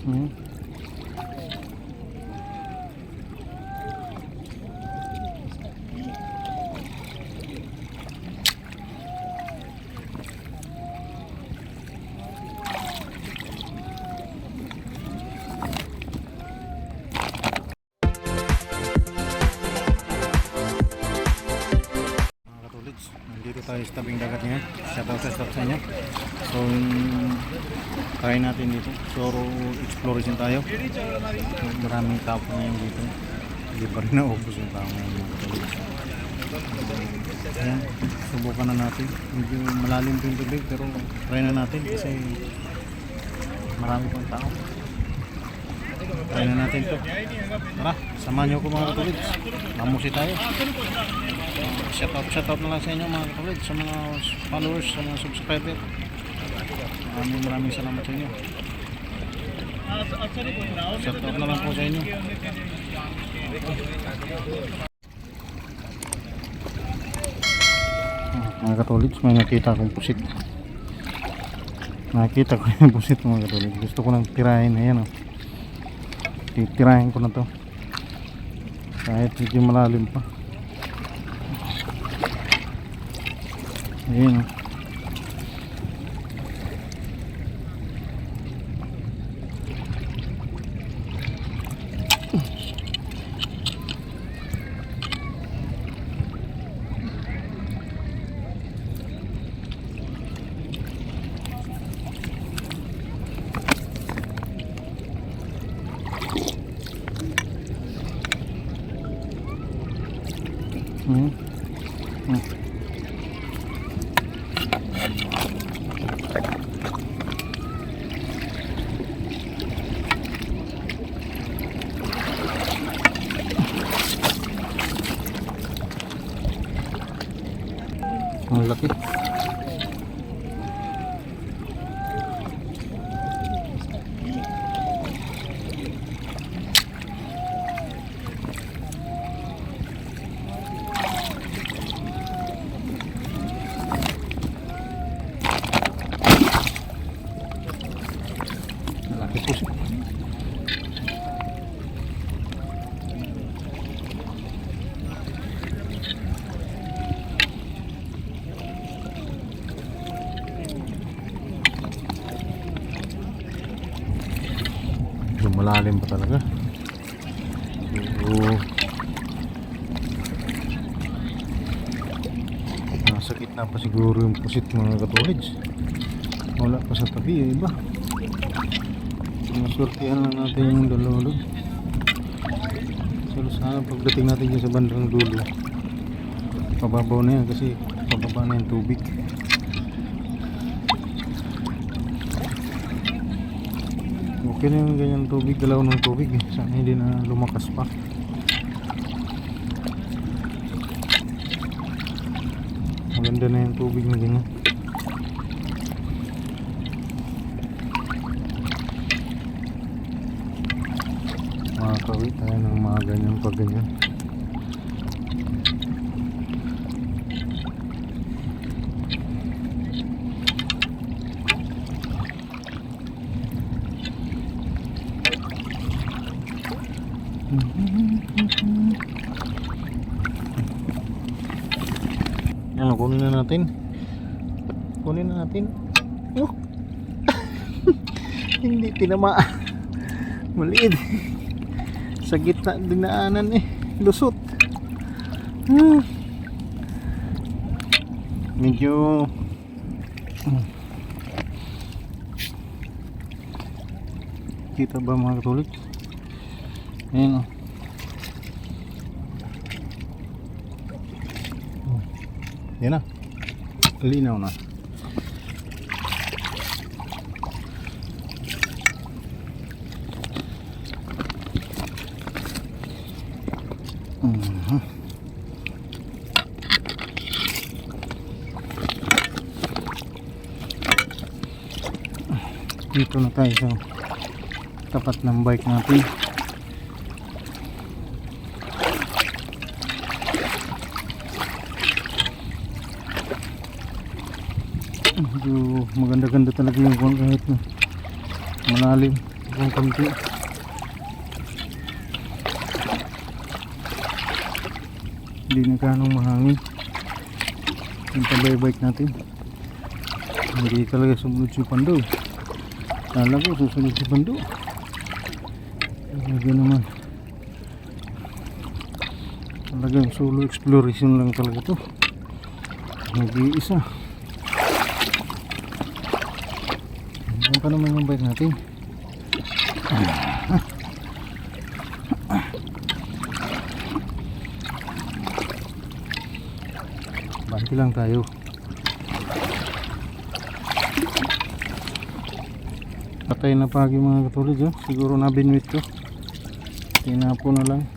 Nandito tayo sa tabing dagat ngayon. Shoutout sa inyo. So try natin dito. So exploration tayo. Maraming tao ngayon dito. Hindi pa rin naubos yung tao ngayon mga katulids. Ayan, subukan na natin. Medyo malalim din tubig pero try na natin kasi marami pang tao. Try na natin to. Tara, samahan nyo ko mga katulids. Mamusi tayo. Shoutout na lang sa inyo mga katulids, sa mga followers, sa mga subscriber. Maraming salamat sa inyo. Shoutout na lang po sa inyo. Mga katulids, may nakita akong pusit. Nakita ko yung pusit mga katulids. Gusto ko nang tirahin. Ayan o. Titirahin ko na to. Kahit medyo malalim pa. Ayan o. Ang laki. Laki po siya. Malalim pa talaga. Nasa gitna pa siguro yung pusit mga katulids. Wala pa sa tabi yung iba. Masurtihan lang natin yung dalawa doon. So sana pagdating natin dyan sa bandang dulo, pababaw na yan kasi pababa na yung tubig. Okay na yung ganyan tubig, galaw ng tubig eh. Sana hindi na lumakas pa. Maganda na yung tubig na ganyan. Makakawit tayo ng mga ganyan pag ganyan. Yan, kunin na natin. Kunin na natin. Oh. Hindi tinamaan. Maliit. Sa gitna dinaanan eh. Lusot. Medyo kita ba mga katulids? Ayan o. Yan na. Linaw na. Dito na tayo sa tapat ng bike natin. Medyo maganda-ganda talaga yung kuwan kahit na malalim. ng konti. Hindi na ganong mahangin yung pabay-bike natin. Hindi talaga sumunod si Pando. Kala ko susunod si Pando. Talaga naman, talagang solo exploration lang talaga to. Nag-iisa. Ano pa naman yung bike natin? Banti lang tayo. Patay na pagi mga katulid, oh. Siguro na binwit ko. Tinapo na lang.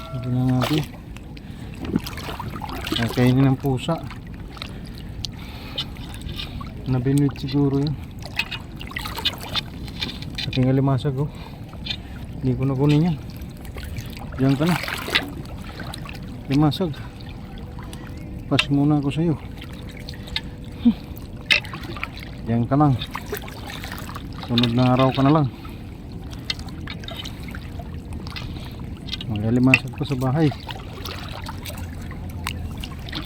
Sabi na natin. Kainin ng pusa. Nabinwit siguro yun. Ating alimasag, oh. Hindi ko na kunin yan. Diyan ka na. Limasag. Pas muna ako sa'yo. Diyan ka lang. Sunod na araw ka na lang. Limasag ko sa bahay.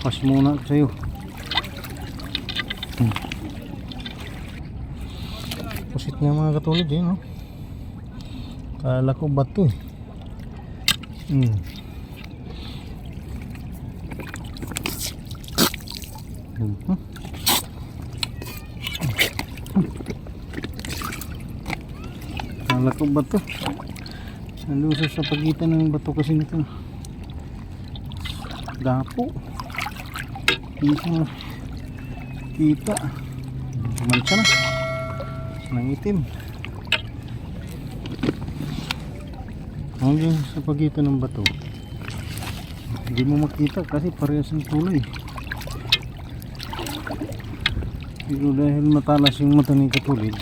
Pas muna ako sa'yo. Pusit nga mga katulad yun, no? Kala ko bato eh. Kala ko bato. Nalusot sa pagitan ng bato kasi nito. Dapo. Hindi siya kita. Mansa na. Nangitim. Hanggang sa pagitan ng bato, hindi mo makita kasi parehas ng kulay. Pero dahil matalas yung mata ni katulid,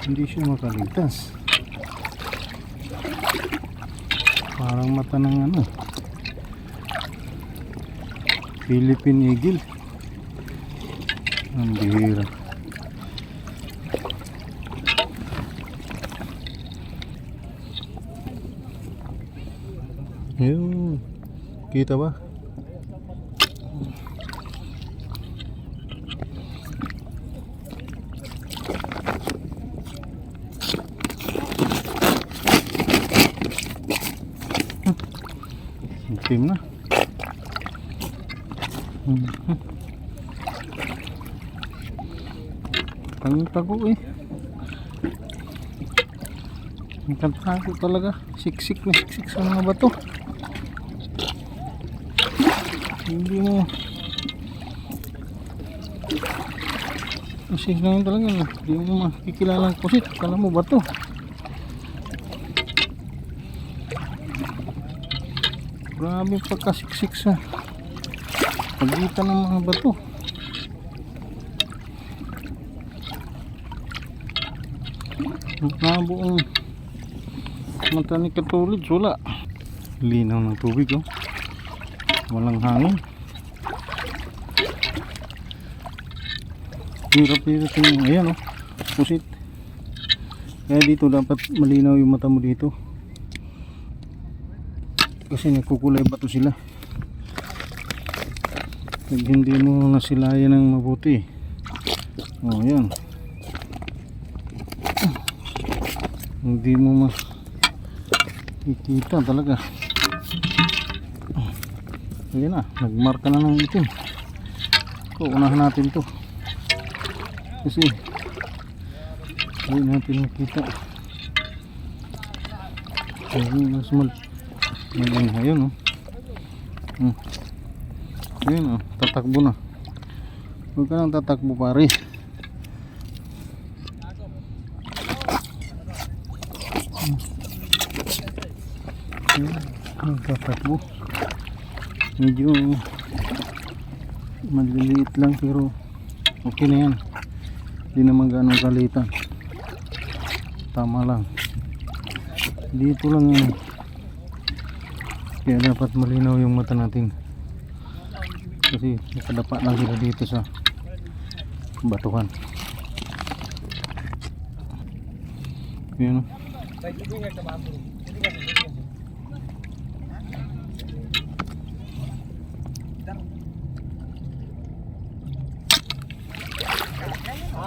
hindi siya makalitas. Parang mata ng ano, Philippine Eagle. Ang bihira. Yun, kita ba? Itim na. Ang tago eh. Ang tago talaga. Siksik na siksik sa mga bato. Hindi mo masig na yun talaga. Hindi mo makikilalang pusit. Kala mo bato. Grabe pagkasiksik sa pagitan ng mga bato. Nabuong mata ni katulid, wala. Linaw ng tubig, oh. Walang hangin. Hirap-hirap yung ayan, oh. Pusit. Kaya dito dapat malinaw yung mata mo dito. Kasi nagkukulay bato sila. Pag hindi mo nasilayan ng mabuti. Oh, ayan. Hindi mo makikita talaga. Ayan na, nagmarka na ng itim. So, unahan natin to kasi hindi natin makita. Ayun, mas ayun, oh. Ayun, oh, tatakbo na. Huwag ka nang tatakbo, pare. Tatakbo. Medyo maliliit lang pero okay na yan. Hindi naman ganong kalitan. Tama lang. Dito lang yan. Kaya dapat malinaw yung mata natin. Kasi nakadapa lang sila dito sa batuhan. Yun o.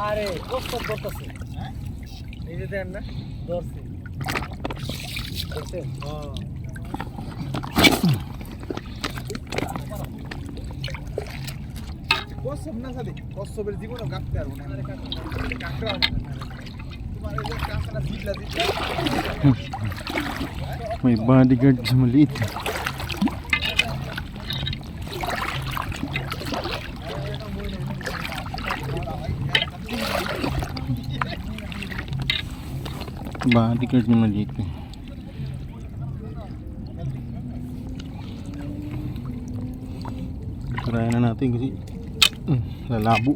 আরে কষ্ট করতেছে এই যে দেন না ধরছে ধরছেন কসব না সাদি কসবের জীবনও কাটতে পারবো না কাটতে পারবো না তোমার এই যে কাঁচা জিতলা May bodyguard sa maliit. Bodyguard na maliit eh. Try na natin kasi lalabo.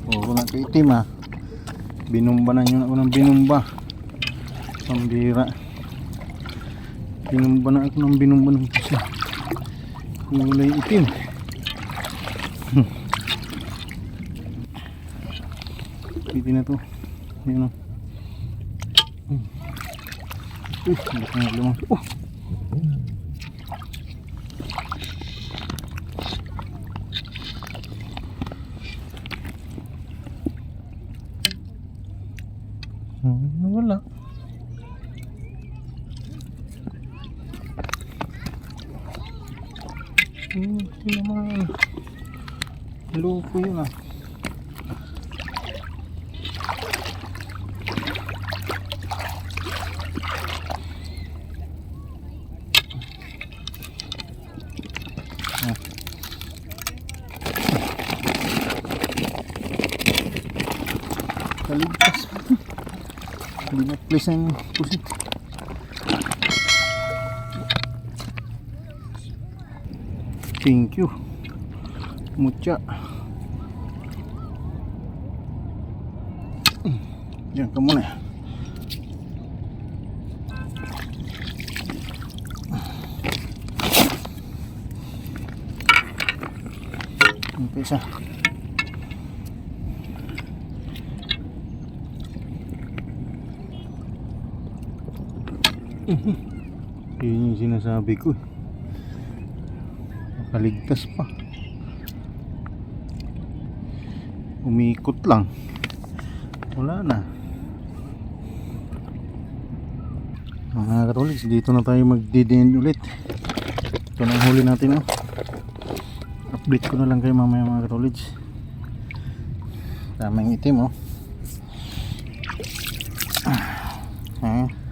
Oo na kaitim ah. Binumba na yun ako ng binumba. Pambira. Binumba na ako ng binumba ng pusa. Kulay itim. Itim na to. Yan o. Hindi ko nga lumang. Wala. Hindi naman. Loko yun ah. Kaligtas pa. Hindi na place ang pusit. Thank you. Mucha. Diyan ka muna. Umpisa. Yun yung sinasabi ko eh. Nakaligtas pa. Umikot lang. Wala na. Mga katolik, dito na tayo magdidiin ulit. Ito na ang huli natin oh. Update ko na lang kayo mamaya mga katolik. Tamang itim oh.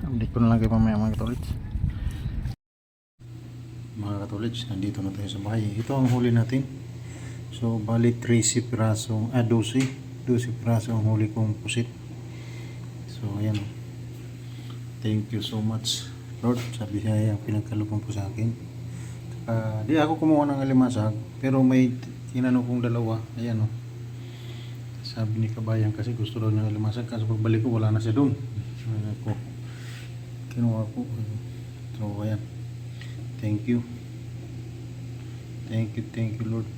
Update ko na lang kayo mamaya mga katolits. Mga katolits, nandito na tayo sa bahay. Ito ang huli natin. So bali 13 pirasong 12 pirasong ang huli kong pusit. So ayan. Thank you so much Lord sa biyaya pinagkalooban po sa akin. Di ako kumuha ng alimasag, pero may tinanong kong dalawa. Ayan oh. Sabi ni kabayan kasi gusto daw ng alimasag, kasi pagbalik ko wala na siya doon. Kinuha ko. So ayan. Thank you Lord.